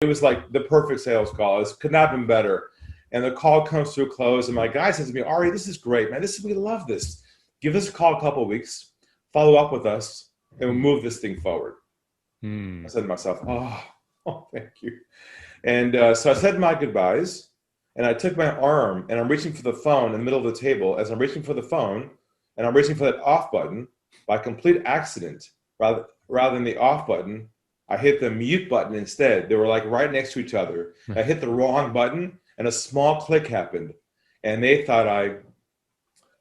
It was like the perfect sales call. It could not have been better. And the call comes to a close, and my guy says to me, Ari, this is great, man. We love this. Give us a call a couple of weeks, follow up with us, and we'll move this thing forward. I said to myself, oh, thank you. And so I said my goodbyes, and I took my arm, and I'm reaching for the phone in the middle of the table. As I'm reaching for the phone, and I'm reaching for that off button, by complete accident, rather than the off button, I hit the mute button instead. They were like right next to each other. I hit the wrong button, and a small click happened, and they thought I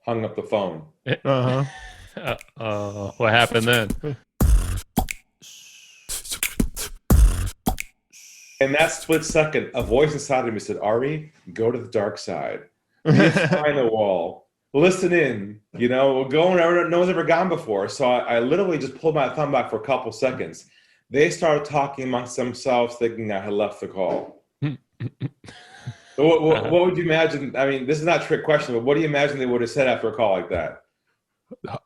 hung up the phone. What happened then? In that split second, a voice inside of me said, Ari, go to the dark side. Be behind the wall. Listen in. We'll go wherever no one's ever gone before. So I literally just pulled my thumb back for a couple seconds. They started talking amongst themselves, thinking I had left the call. What would you imagine? I mean, this is not a trick question, but what do you imagine they would have said after a call like that?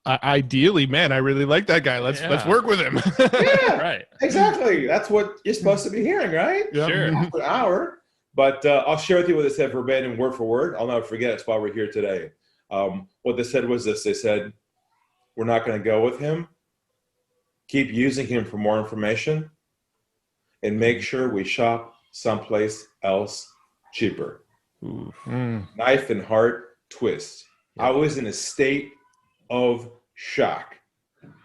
Ideally, man, I really like that guy. Let's work with him. Yeah, right. Exactly. That's what you're supposed to be hearing, right? Yeah. Sure. Half an hour. But I'll share with you what they said verbatim, word for word. I'll never forget it. That's why we're here today. What they said was this. They said, we're not going to go with him. Keep using him for more information. And make sure we shop someplace else cheaper. Knife and heart twist. Yeah. I was in a state of shock.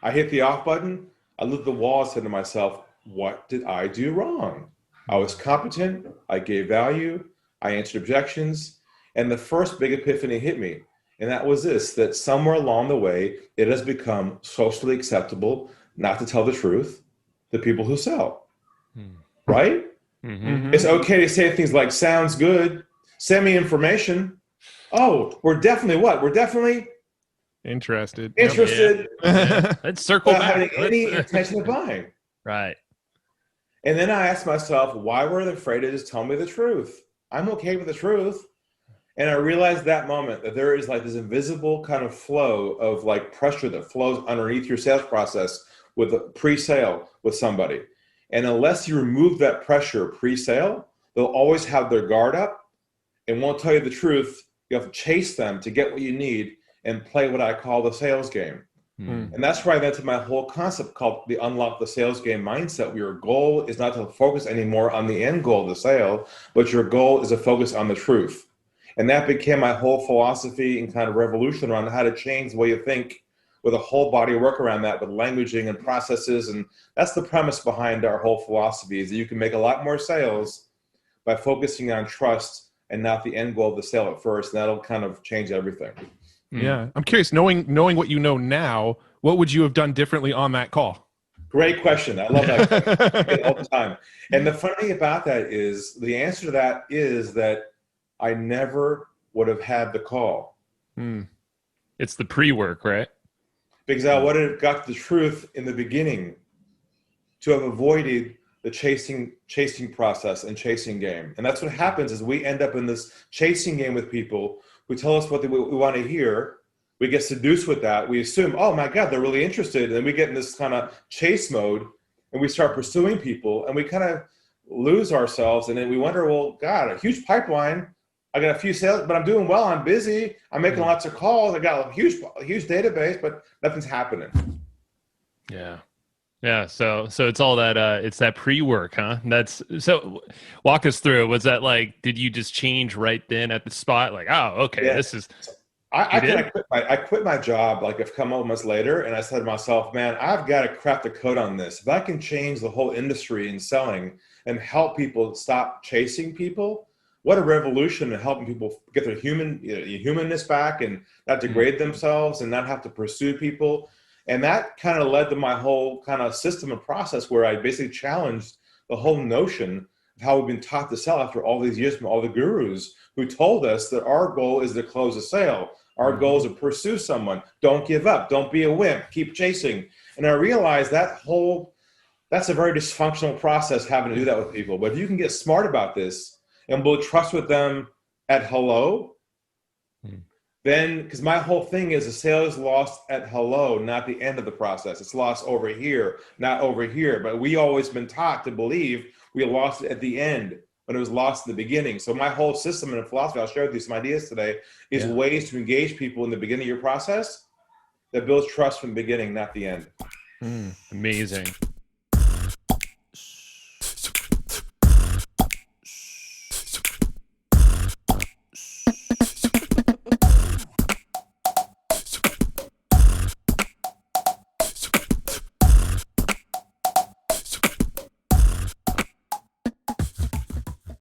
I hit the off button. I looked at the wall and said to myself, what did I do wrong? I was competent. I gave value. I answered objections. And the first big epiphany hit me. And that was this, that somewhere along the way, it has become socially acceptable not to tell the truth to people who sell. Right? Mm-hmm. It's okay to say things like, sounds good. Send me information. Oh, we're definitely what? We're definitely interested. Yeah. Let's circle back. Having any intention of buying. Right. And then I asked myself, why were they afraid to just tell me the truth? I'm okay with the truth. And I realized that moment that there is like this invisible kind of flow of like pressure that flows underneath your sales process with a pre-sale with somebody. And unless you remove that pressure pre-sale, they'll always have their guard up and won't tell you the truth. You have to chase them to get what you need and play what I call the sales game. And that's where I went to my whole concept called the Unlock the Sales Game mindset, where your goal is not to focus anymore on the end goal of the sale, but your goal is to focus on the truth. And that became my whole philosophy and kind of revolution around how to change the way you think with a whole body of work around that with languaging and processes. And that's the premise behind our whole philosophy, is that you can make a lot more sales by focusing on trust and not the end goal of the sale at first. And that'll kind of change everything. Yeah. I'm curious, knowing what you know now, what would you have done differently on that call? Great question. I love that question. All the time. And the funny thing about that is the answer to that is that I never would have had the call. It's the pre-work, right? Because I would have got the truth in the beginning to have avoided the chasing process and chasing game. And that's what happens is we end up in this chasing game with people who tell us what we want to hear. We get seduced with that. We assume, oh my God, they're really interested. And then we get in this kind of chase mode and we start pursuing people and we kind of lose ourselves. And then we wonder, well, God, a huge pipeline. I got a few sales, but I'm doing well. I'm busy. I'm making lots of calls. I got a huge database, but nothing's happening. Yeah. Yeah. So it's all that, it's that pre-work, huh? So walk us through it. Was that like, did you just change right then at the spot? Like, oh, okay, yeah. This is, I quit my job like a couple of months later. And I said to myself, man, I've got to crack the code on this. If I can change the whole industry in selling and help people stop chasing people, what a revolution in helping people get their humanness back and not degrade themselves and not have to pursue people. And that kind of led to my whole kind of system and process where I basically challenged the whole notion of how we've been taught to sell after all these years from all the gurus who told us that our goal is to close a sale. Our goal is to pursue someone. Don't give up. Don't be a wimp. Keep chasing. And I realized that's a very dysfunctional process having to do that with people. But if you can get smart about this, and build trust with them at hello, then, because my whole thing is a sale is lost at hello, not the end of the process. It's lost over here, not over here. But we always been taught to believe We lost it at the end when it was lost in the beginning. So my whole system and philosophy, I'll share with you some ideas today, is ways to engage people in the beginning of your process that builds trust from the beginning, not the end. Amazing.